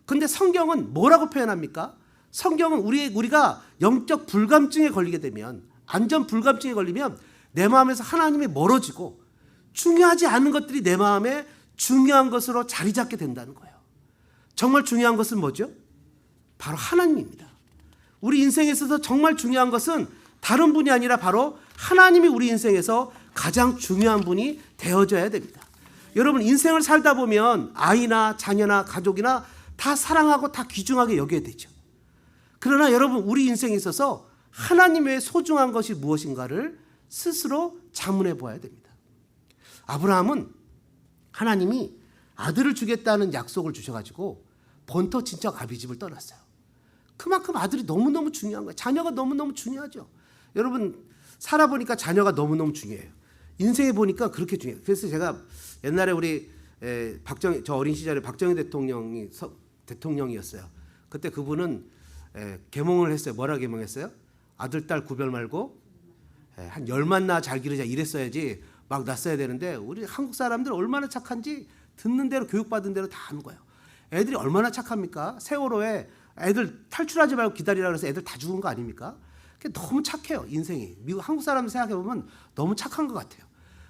근데 성경은 뭐라고 표현합니까? 성경은 우리가 영적 불감증에 걸리게 되면, 안전 불감증에 걸리면 내 마음에서 하나님이 멀어지고 중요하지 않은 것들이 내 마음에 중요한 것으로 자리 잡게 된다는 거예요. 정말 중요한 것은 뭐죠? 바로 하나님입니다. 우리 인생에 있어서 정말 중요한 것은 다른 분이 아니라 바로 하나님이 우리 인생에서 가장 중요한 분이 되어져야 됩니다. 여러분, 인생을 살다 보면 아이나 자녀나 가족이나 다 사랑하고 다 귀중하게 여겨야 되죠. 그러나 여러분, 우리 인생에 있어서 하나님의 소중한 것이 무엇인가를 스스로 자문해 보아야 됩니다. 아브라함은 하나님이 아들을 주겠다는 약속을 주셔가지고 본토 친척 아비집을 떠났어요. 그만큼 아들이 너무너무 중요한 거예요. 자녀가 너무너무 중요하죠. 여러분, 살아보니까 자녀가 너무너무 중요해요. 인생에 보니까 그렇게 중요해요. 그래서 제가 옛날에 우리 저 어린 시절에 박정희 대통령이었어요. 그때 그분은 계몽을 했어요. 뭐라 계몽했어요? 아들, 딸 구별 말고 한 10만 낳아 잘 기르자, 이랬어야지 막 낳았어야 되는데, 우리 한국 사람들 얼마나 착한지 듣는 대로 교육받은 대로 다 하는 거예요. 애들이 얼마나 착합니까? 세월호에 애들 탈출하지 말고 기다리라 그래서 애들 다 죽은 거 아닙니까? 너무 착해요, 인생이. 한국 사람 생각해보면 너무 착한 것 같아요.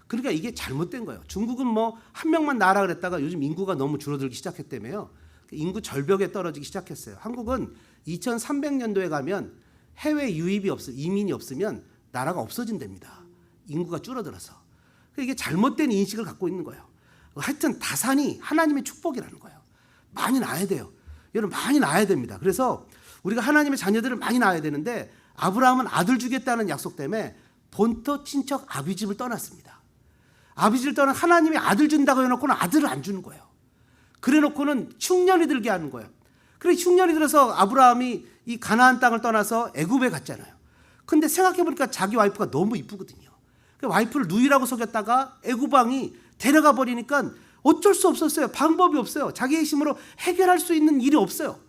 그러니까 이게 잘못된 거예요. 중국은 뭐 한 명만 나라 그랬다가 요즘 인구가 너무 줄어들기 시작했다며요. 인구 절벽에 떨어지기 시작했어요. 한국은 2300년도에 가면 해외 유입이 이민이 없으면 나라가 없어진답니다. 인구가 줄어들어서. 이게 잘못된 인식을 갖고 있는 거예요. 하여튼 다산이 하나님의 축복이라는 거예요. 많이 낳아야 돼요. 여러분 많이 낳아야 됩니다. 그래서 우리가 하나님의 자녀들을 많이 낳아야 되는데 아브라함은 아들 주겠다는 약속 때문에 본토 친척 아비 집을 떠났습니다. 아비 집을 떠나 하나님이 아들 준다고 해놓고는 아들을 안 주는 거예요. 그래 놓고는 흉년이 들게 하는 거예요. 그래 흉년이 들어서 아브라함이 이 가나안 땅을 떠나서 애굽에 갔잖아요. 근데 생각해보니까 자기 와이프가 너무 이쁘거든요. 그 와이프를 누이라고 속였다가 애굽 왕이 데려가 버리니까 어쩔 수 없었어요. 방법이 없어요. 자기의 힘으로 해결할 수 있는 일이 없어요.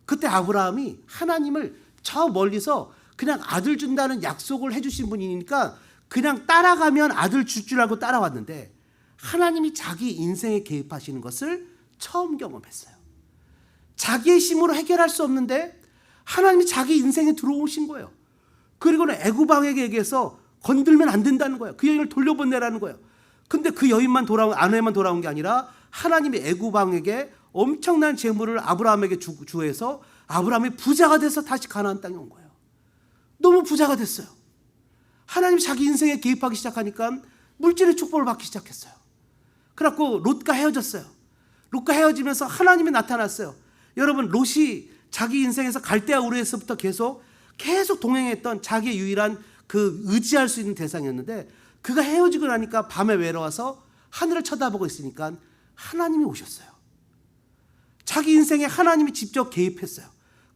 그때 아브라함이 하나님을 저 멀리서 그냥 아들 준다는 약속을 해주신 분이니까 그냥 따라가면 아들 줄 줄 알고 따라왔는데 하나님이 자기 인생에 개입하시는 것을 처음 경험했어요. 자기의 힘으로 해결할 수 없는데 하나님이 자기 인생에 들어오신 거예요. 그리고는 애굽 왕에게 얘기해서 건들면 안 된다는 거예요. 그 여인을 돌려보내라는 거예요. 근데 그 여인만 아내만 돌아온 게 아니라 하나님이 애굽 왕에게 엄청난 재물을 아브라함에게 주해서 아브라함이 부자가 돼서 다시 가나안 땅에 온 거예요. 너무 부자가 됐어요. 하나님이 자기 인생에 개입하기 시작하니까 물질의 축복을 받기 시작했어요. 그래갖고 롯과 헤어졌어요. 롯과 헤어지면서 하나님이 나타났어요. 여러분 롯이 자기 인생에서 갈대아 우르에서부터 계속 동행했던 자기의 유일한 그 의지할 수 있는 대상이었는데 그가 헤어지고 나니까 밤에 외로워서 하늘을 쳐다보고 있으니까 하나님이 오셨어요. 자기 인생에 하나님이 직접 개입했어요.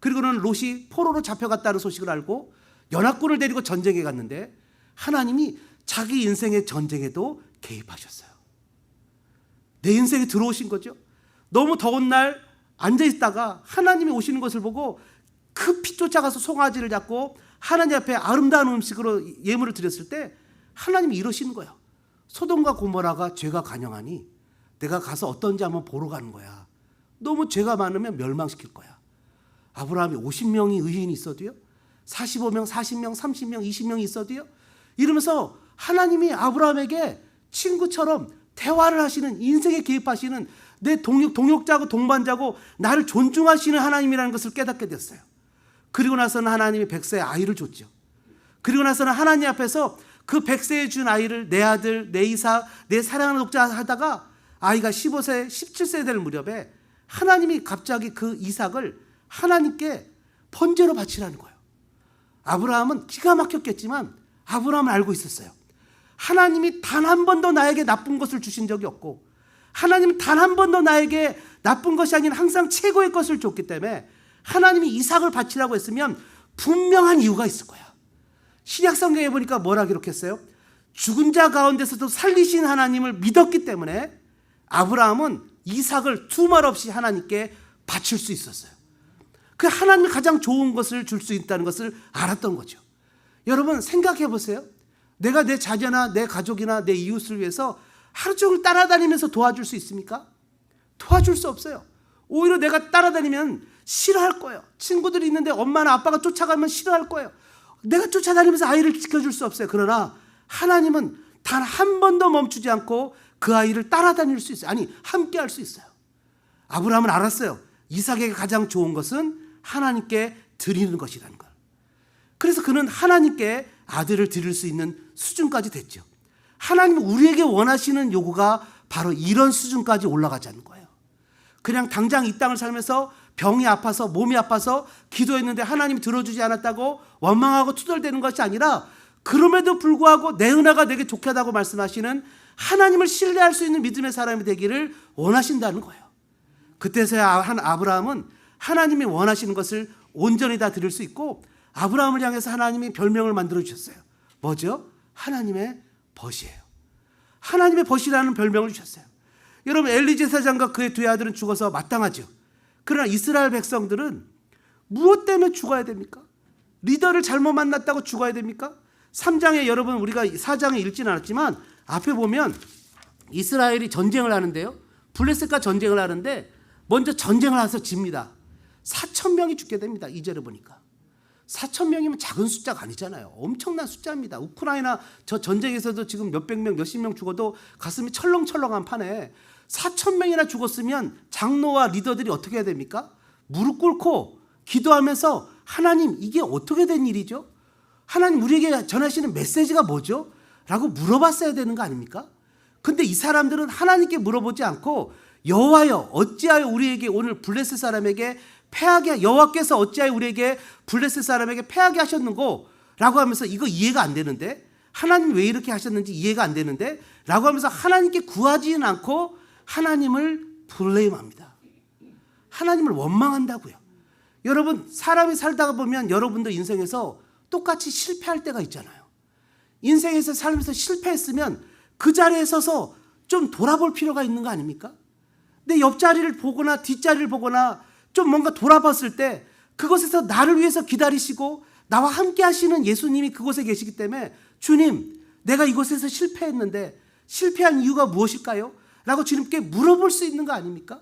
그리고는 롯이 포로로 잡혀갔다는 소식을 알고 연합군을 데리고 전쟁에 갔는데 하나님이 자기 인생의 전쟁에도 개입하셨어요. 내 인생에 들어오신 거죠. 너무 더운 날 앉아있다가 하나님이 오시는 것을 보고 급히 쫓아가서 송아지를 잡고 하나님 앞에 아름다운 음식으로 예물을 드렸을 때 하나님이 이러시는 거예요. 소돔과 고모라가 죄가 간영하니 내가 가서 어떤지 한번 보러 가는 거야. 너무 죄가 많으면 멸망시킬 거야. 아브라함이 50명이 의인이 있어도요, 45명, 40명, 30명, 20명이 있어도요, 이러면서 하나님이 아브라함에게 친구처럼 대화를 하시는, 인생에 개입하시는, 내 동역자고 동반자고 나를 존중하시는 하나님이라는 것을 깨닫게 됐어요. 그리고 나서는 하나님이 100세의 아이를 줬죠. 그리고 나서는 하나님 앞에서 그 100세에 준 아이를 내 아들, 내 이삭, 내 사랑하는 독자 하다가 아이가 15세, 17세 될 무렵에 하나님이 갑자기 그 이삭을 하나님께 번제로 바치라는 거예요. 아브라함은 기가 막혔겠지만 아브라함은 알고 있었어요. 하나님이 단 한 번도 나에게 나쁜 것을 주신 적이 없고 하나님은 단 한 번도 나에게 나쁜 것이 아닌 항상 최고의 것을 줬기 때문에 하나님이 이삭을 바치라고 했으면 분명한 이유가 있을 거야. 신약 성경에 보니까 뭐라 기록했어요? 죽은 자 가운데서도 살리신 하나님을 믿었기 때문에 아브라함은 이삭을 두말 없이 하나님께 바칠 수 있었어요. 그 하나님이 가장 좋은 것을 줄 수 있다는 것을 알았던 거죠. 여러분 생각해 보세요. 내가 내 자녀나 내 가족이나 내 이웃을 위해서 하루 종일 따라다니면서 도와줄 수 있습니까? 도와줄 수 없어요. 오히려 내가 따라다니면 싫어할 거예요. 친구들이 있는데 엄마나 아빠가 쫓아가면 싫어할 거예요. 내가 쫓아다니면서 아이를 지켜줄 수 없어요. 그러나 하나님은 단 한 번도 멈추지 않고 그 아이를 따라다닐 수 있어요. 아니 함께 할 수 있어요. 아브라함은 알았어요. 이삭에게 가장 좋은 것은 하나님께 드리는 것이라는 걸. 그래서 그는 하나님께 아들을 드릴 수 있는 수준까지 됐죠. 하나님은 우리에게 원하시는 요구가 바로 이런 수준까지 올라가자는 거예요. 그냥 당장 이 땅을 살면서 병이 아파서 몸이 아파서 기도했는데 하나님이 들어주지 않았다고 원망하고 투덜대는 것이 아니라 그럼에도 불구하고 내 은혜가 내게 좋겠다고 말씀하시는 하나님을 신뢰할 수 있는 믿음의 사람이 되기를 원하신다는 거예요. 그때서야 아브라함은 하나님이 원하시는 것을 온전히 다 드릴 수 있고 아브라함을 향해서 하나님이 별명을 만들어 주셨어요. 뭐죠? 하나님의 벗이에요. 하나님의 벗이라는 별명을 주셨어요. 여러분 엘리 제사장과 그의 두 아들은 죽어서 마땅하죠. 그러나 이스라엘 백성들은 무엇 때문에 죽어야 됩니까? 리더를 잘못 만났다고 죽어야 됩니까? 3장에 여러분 우리가 4장에 읽지는 않았지만 앞에 보면 이스라엘이 전쟁을 하는데요. 블레셋과 전쟁을 하는데 먼저 전쟁을 해서 집니다. 4,000명이 죽게 됩니다. 2절에 보니까. 4천 명이면 작은 숫자가 아니잖아요. 엄청난 숫자입니다. 우크라이나 저 전쟁에서도 지금 몇백 명, 몇십 명 죽어도 가슴이 철렁철렁한 판에 4천 명이나 죽었으면 장로와 리더들이 어떻게 해야 됩니까? 무릎 꿇고 기도하면서 하나님 이게 어떻게 된 일이죠? 하나님 우리에게 전하시는 메시지가 뭐죠? 라고 물어봤어야 되는 거 아닙니까? 근데 이 사람들은 하나님께 물어보지 않고 여호와여 어찌하여 우리에게 오늘 블레셋 사람에게 패하게 여호와께서 어찌하여 우리에게 블레셋 사람에게 패하게 하셨는고 라고 하면서 이거 이해가 안 되는데 하나님 왜 이렇게 하셨는지 이해가 안 되는데 라고 하면서 하나님께 구하지는 않고 하나님을 블레임합니다. 하나님을 원망한다고요. 여러분 사람이 살다가 보면 여러분도 인생에서 똑같이 실패할 때가 있잖아요. 인생에서 살면서 실패했으면 그 자리에 서서 좀 돌아볼 필요가 있는 거 아닙니까? 내 옆자리를 보거나 뒷자리를 보거나 좀 뭔가 돌아봤을 때 그곳에서 나를 위해서 기다리시고 나와 함께 하시는 예수님이 그곳에 계시기 때문에 주님 내가 이곳에서 실패했는데 실패한 이유가 무엇일까요? 라고 주님께 물어볼 수 있는 거 아닙니까?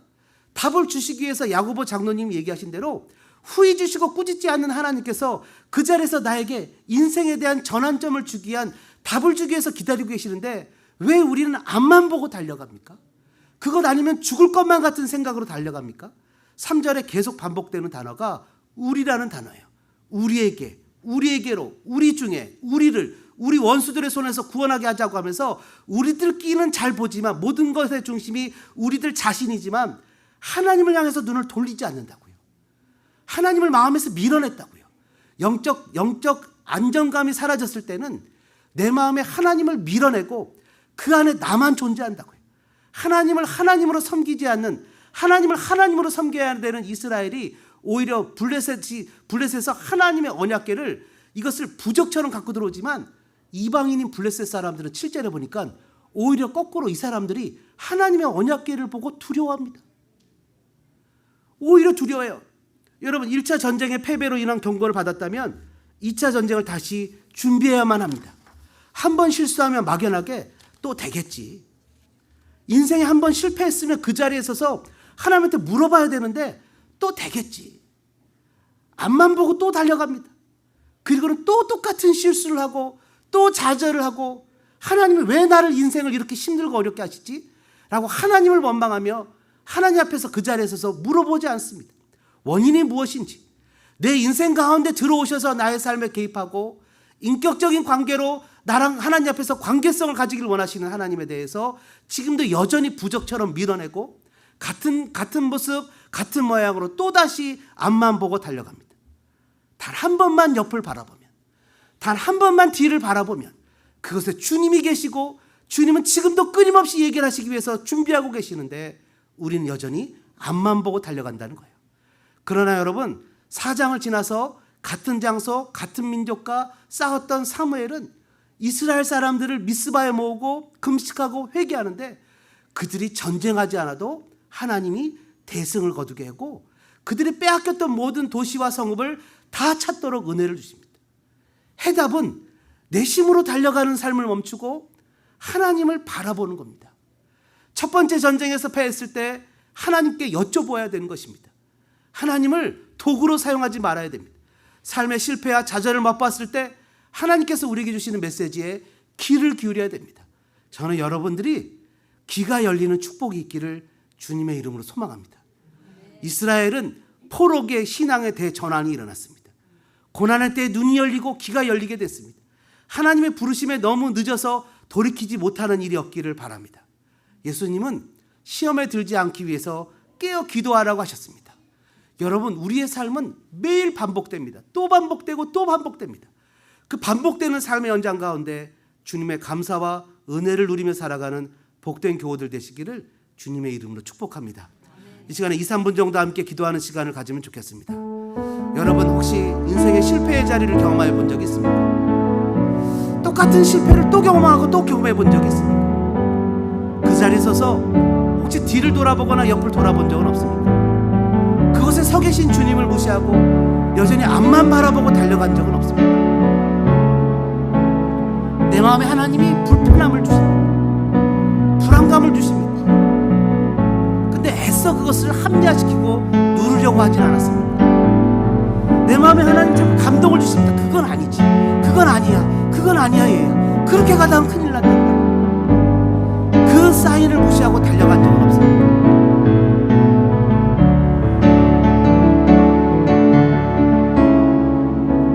답을 주시기 위해서 야고보 장로님이 얘기하신 대로 후히 주시고 꾸짖지 않는 하나님께서 그 자리에서 나에게 인생에 대한 전환점을 주기 위한 답을 주기 위해서 기다리고 계시는데 왜 우리는 앞만 보고 달려갑니까? 그것 아니면 죽을 것만 같은 생각으로 달려갑니까? 3절에 계속 반복되는 단어가 우리라는 단어예요. 우리에게, 우리에게로, 우리 중에, 우리를, 우리 원수들의 손에서 구원하게 하자고 하면서 우리들끼리는 잘 보지만 모든 것의 중심이 우리들 자신이지만 하나님을 향해서 눈을 돌리지 않는다고요. 하나님을 마음에서 밀어냈다고요. 영적 안정감이 사라졌을 때는 내 마음에 하나님을 밀어내고 그 안에 나만 존재한다고요. 하나님을 하나님으로 섬기지 않는 하나님을 하나님으로 섬겨야 되는 이스라엘이 오히려 블레셋에서 하나님의 언약궤를 이것을 부적처럼 갖고 들어오지만 이방인인 블레셋 사람들은 7절에 보니까 오히려 거꾸로 이 사람들이 하나님의 언약궤를 보고 두려워합니다. 오히려 두려워해요. 여러분 1차 전쟁의 패배로 인한 경고를 받았다면 2차 전쟁을 다시 준비해야만 합니다. 한 번 실수하면 막연하게 또 되겠지. 인생에 한 번 실패했으면 그 자리에 서서 하나님한테 물어봐야 되는데 또 되겠지. 앞만 보고 또 달려갑니다. 그리고는 또 똑같은 실수를 하고 또 좌절을 하고 하나님은 왜 나를 인생을 이렇게 힘들고 어렵게 하시지? 라고 하나님을 원망하며 하나님 앞에서 그 자리에 서서 물어보지 않습니다. 원인이 무엇인지 내 인생 가운데 들어오셔서 나의 삶에 개입하고 인격적인 관계로 나랑 하나님 앞에서 관계성을 가지길 원하시는 하나님에 대해서 지금도 여전히 부적처럼 밀어내고 같은 모습 같은 모양으로 또다시 앞만 보고 달려갑니다. 단 한 번만 옆을 바라보면 단 한 번만 뒤를 바라보면 그것에 주님이 계시고 주님은 지금도 끊임없이 얘기를 하시기 위해서 준비하고 계시는데 우리는 여전히 앞만 보고 달려간다는 거예요. 그러나 여러분 4장을 지나서 같은 장소 같은 민족과 싸웠던 사무엘은 이스라엘 사람들을 미스바에 모으고 금식하고 회개하는데 그들이 전쟁하지 않아도 하나님이 대승을 거두게 하고 그들이 빼앗겼던 모든 도시와 성읍을 다 찾도록 은혜를 주십니다. 해답은 내심으로 달려가는 삶을 멈추고 하나님을 바라보는 겁니다. 첫 번째 전쟁에서 패했을 때 하나님께 여쭤보아야 되는 것입니다. 하나님을 도구로 사용하지 말아야 됩니다. 삶의 실패와 좌절을 맛봤을 때 하나님께서 우리에게 주시는 메시지에 귀를 기울여야 됩니다. 저는 여러분들이 귀가 열리는 축복이 있기를 주님의 이름으로 소망합니다. 이스라엘은 포로기의 신앙의 대전환이 일어났습니다. 고난의 때에 눈이 열리고 귀가 열리게 됐습니다. 하나님의 부르심에 너무 늦어서 돌이키지 못하는 일이 없기를 바랍니다. 예수님은 시험에 들지 않기 위해서 깨어 기도하라고 하셨습니다. 여러분 우리의 삶은 매일 반복됩니다. 또 반복되고 또 반복됩니다. 그 반복되는 삶의 연장 가운데 주님의 감사와 은혜를 누리며 살아가는 복된 교우들 되시기를 주님의 이름으로 축복합니다. 이 시간에 2, 3분 정도 함께 기도하는 시간을 가지면 좋겠습니다. 여러분 혹시 인생의 실패의 자리를 경험해 본 적이 있습니까? 똑같은 실패를 또 경험하고 또 경험해 본 적이 있습니까? 그 자리에 서서 혹시 뒤를 돌아보거나 옆을 돌아본 적은 없습니까? 그곳에 서 계신 주님을 무시하고 여전히 앞만 바라보고 달려간 적은 없습니까? 내 마음에 하나님이 불편함을 주십니다. 불안감을 주십니다. 근데 애써 그것을 합리화시키고 누르려고 하진 않았습니다. 내 마음에 하나님 자꾸 감동을 주십니다. 그건 아니지, 그건 아니야, 그건 아니야. 얘야. 그렇게 가다면 큰일 난다. 그 사인을 무시하고 달려간 적은 없습니다.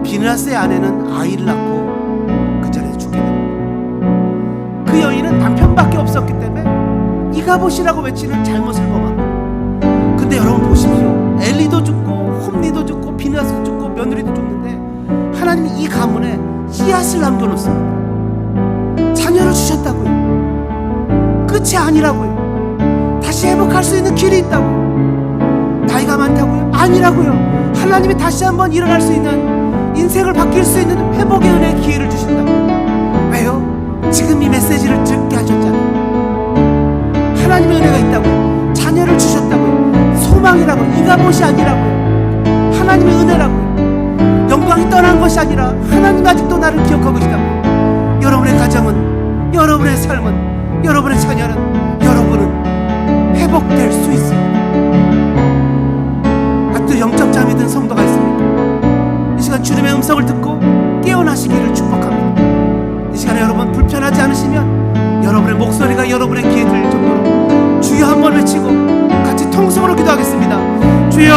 비느하스의 아내는 아이를 낳고 그 자리에서 죽게 됩니다. 그 여인은 남편밖에 없었기 때문에 이가봇이라고 외치는 잘못을 범합니다. 근데 여러분 보십시오. 엘리도 죽고 홈리도 죽고 비느하스도 죽고 며느리도 죽는데 하나님이 이 가문에 씨앗을 남겨놓습니다. 자녀를 주셨다고요. 끝이 아니라고요. 다시 회복할 수 있는 길이 있다고요. 나이가 많다고요? 아니라고요. 하나님이 다시 한번 일어날 수 있는, 인생을 바뀔 수 있는 회복의 은혜의 기회를 주신다고요. 왜요? 지금 이 메시지를 듣게 하셨잖아요. 하나님의 은혜가 있다고요. 자녀를 주셨다고요. 소망이라고요. 이가봇이 아니라고요. 하나님의 은혜라고요. 영광이 떠난 것이 아니라 하나님 아직도 나를 기억하고 계시다고요. 여러분의 가정은, 여러분의 삶은, 여러분의 자녀는, 여러분은 회복될 수 있습니다. 아직도 영적 잠이 든 성도가 있습니다. 이 시간 주님의 음성을 듣고 깨어나시기를 축복합니다. 이 시간에 여러분 불편하지 않으시면 여러분의 목소리가 여러분의 귀에 들릴 정도로 주여 한번 외치고 같이 통성으로 기도하겠습니다. 주여,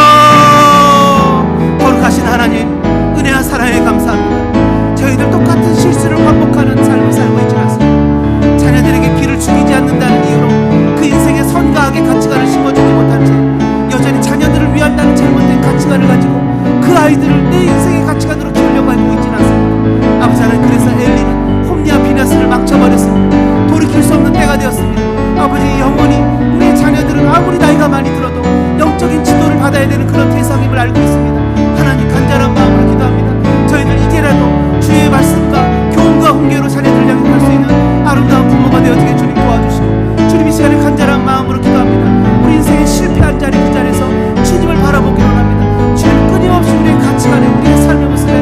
거룩하신 하나님, 은혜와 사랑에 감사합니다. 저희들 똑같은 실수를 반복하는 삶을 살고 있지 않습니다. 자녀들에게 길을 죽이지 않는다는 이유로 그 인생의 선과 악의 가치관을 심어주지 못한 채 여전히 자녀들을 위한다는 잘못된 가치관을 가지고 그 아이들을 내 인생의 가치관으로 키우려고 하고 있지는 않습니다. 아버지 하나님, 그래서 엘리는 홈리와 비느하스를 망쳐버렸습니다. 돌이킬 수 없는 때가 되었습니다. 아버지, 영원히 우리의 자녀들은 아무리 나이가 많이 들어도 영적인 지도를 받아야 되는 그런 대상임을 알고 있습니다. 하나님, 간절한 마음으로 기도합니다. 저희들 이제라도 주의 말씀과 교훈과 훈계로 자녀들을 양육할 수 있는 아름다운 부모가 되어지게 주님 도와주시고, 주님 이 시간에 간절한 마음으로 기도합니다. 우리 인생의 실패한 자리, 그 자리에서 주님을 바라보기로 합니다. 주님, 끊임없이 우리의 가치관에, 우리의 삶의 모습에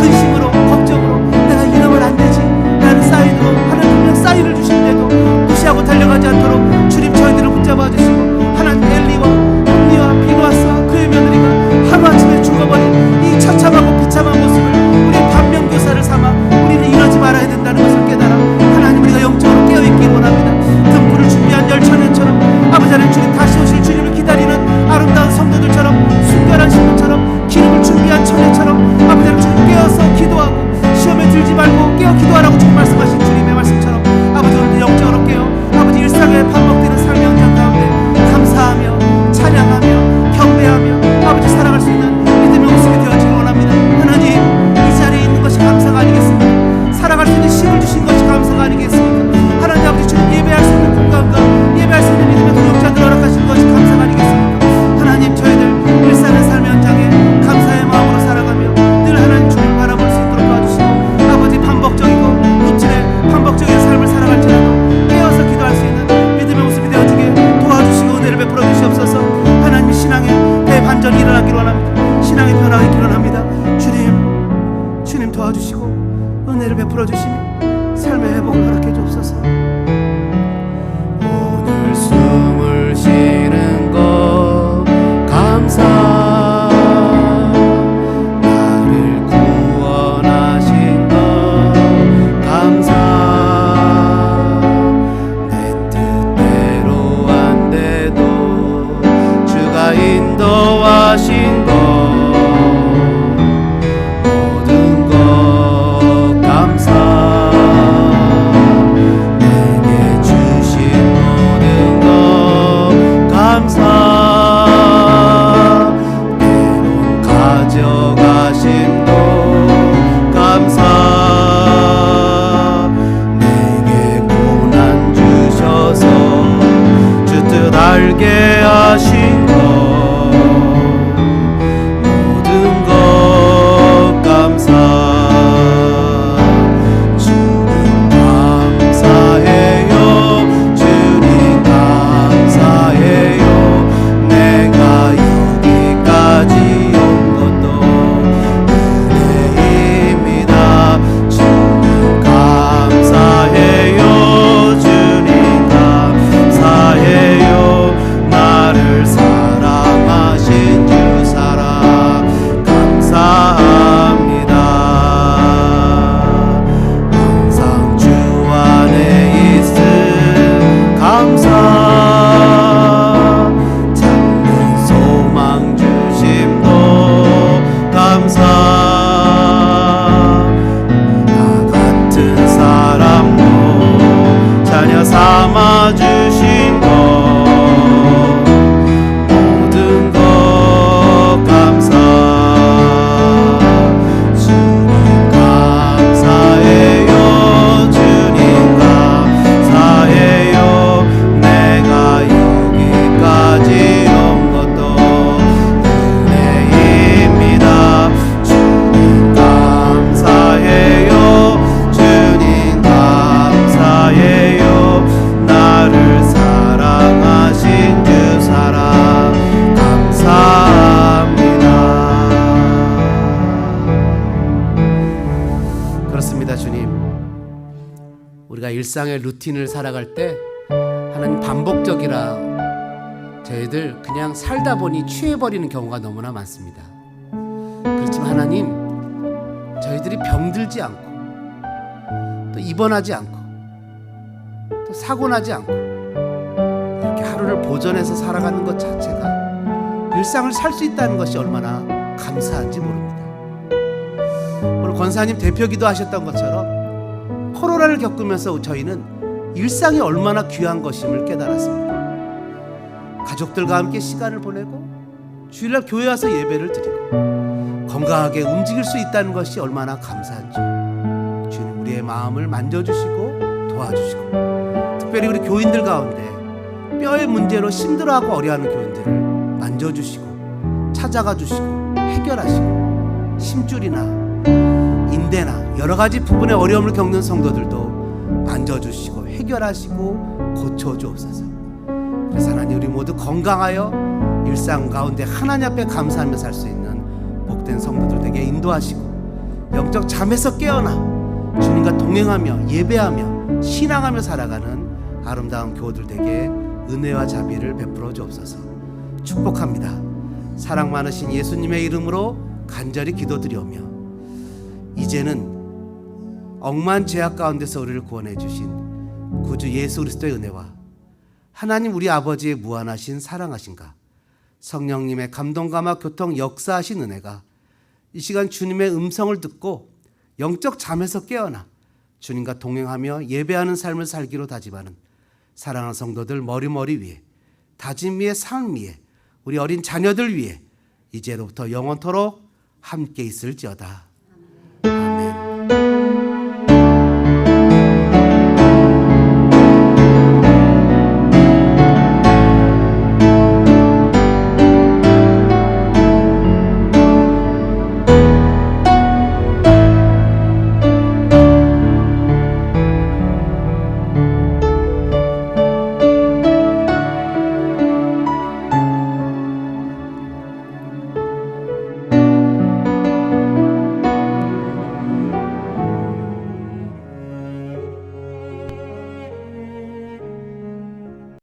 근심으로, 걱정으로 내가 이러면 안 되지 라는 사인으로, 하나님 분명 사인을 주시는데도 무시하고 달려가지 않도록 주님 저희들을 붙잡아 주시고, 하나님 엘리와 홈리와 비느하스와 그의 며느리가 하루아침에 죽어버린 이 처참하고 비참한 모습을 우리의 반면교사를 삼아 우리는 이러지 말아야 된다는 것을 깨달아 하나님, 우리가 영적으로 깨어있기를 원합니다. 등불을 준비한 열처녀처럼 아버지 하나님, 주님 다시 오실 주님을 기다리는 아름다운 성도들처럼, 순결한 신부처럼, 기름을 준비한 처녀처럼 아버지 하나님, 주님 깨어서 기도하고 시험에 들지 말고 깨어 기도하라고 주님 말씀하신 주님의 말씀처럼 아버지, 오늘도 영적으로 깨어 아버지 일상에 반복되는 삶의 현장 가운데 감사하며 찬양하며 경배하며 아버지 살아갈 수 있는 믿음의 모습이 되어지길 원합니다. 하나님, 이 자리에 있는 것이 감사가 아니겠습니까? 살아갈 수 있는 힘을 주신 것이 감사가 아니겠습니까? 하나님 아버지, 주님 예배할 수 있는 공간과 예배할 수 있는 믿음의 동역자들 허락하신 것이 감사가 아니겠습니까? 하나님, 저희들 일상의 삶의 현장에 감사의 마음으로 살아가며 늘 하나님 주님 바라볼 수 있도록 도와주시고, 아버지 반복적이고 루틴의 반복적인 삶을 살아갈지라도 깨어서 기도할 수 있는 믿음의 모습이 되어지게 도와주시고 은혜를 베풀어 주시옵소서. 하나님, 신앙의 대반전이 일어나기를 원합니다. 신앙의 변화가 있기를 원합니다. 주님 도와주시고 은혜를 베풀어 주시며 삶의 회복을 허락해 주옵소서. 오늘 숨을 쉬는 것 감사, 나를 구원하신 것 감사, 내 뜻대로 안 돼도 주가 인도하신 것 모든 것 감사, 내 그렇습니다, 주님. 우리가 일상의 루틴을 살아갈 때 하나님 반복적이라 저희들 그냥 살다 보니 취해버리는 경우가 너무나 많습니다. 그렇지만 하나님, 저희들이 병들지 않고 또 입원하지 않고 또 사고나지 않고 이렇게 하루를 보존해서 살아가는 것 자체가 일상을 살 수 있다는 것이 얼마나 감사한지 모릅니다. 오늘 권사님 대표기도 하셨던 것처럼 코로나를 겪으면서 저희는 일상이 얼마나 귀한 것임을 깨달았습니다. 가족들과 함께 시간을 보내고 주일날 교회 와서 예배를 드리고 건강하게 움직일 수 있다는 것이 얼마나 감사한지 주님 우리의 마음을 만져주시고 도와주시고, 특별히 우리 교인들 가운데 뼈의 문제로 힘들어하고 어려워하는 교인들을 만져주시고 찾아가 주시고 해결하시고, 심줄이나 인대나 여러 가지 부분의 어려움을 겪는 성도들도 만져주시고 해결하시고 고쳐주옵소서. 그래서 하나님, 우리 모두 건강하여 일상 가운데 하나님 앞에 감사하며 살 수 있는 복된 성도들 되게 인도하시고, 영적 잠에서 깨어나 주님과 동행하며 예배하며 신앙하며 살아가는 아름다운 교우들 되게 은혜와 자비를 베풀어 주옵소서. 축복합니다. 사랑 많으신 예수님의 이름으로 간절히 기도드리오며, 이제는 억만 죄악 가운데서 우리를 구원해 주신 구주 예수 그리스도의 은혜와 하나님 우리 아버지의 무한하신 사랑하신가, 성령님의 감동감화 교통 역사하신 은혜가 이 시간 주님의 음성을 듣고 영적 잠에서 깨어나 주님과 동행하며 예배하는 삶을 살기로 다짐하는 사랑하는 성도들 머리머리 위에, 다짐 위에, 삶 위에, 우리 어린 자녀들 위에 이제로부터 영원토록 함께 있을지어다.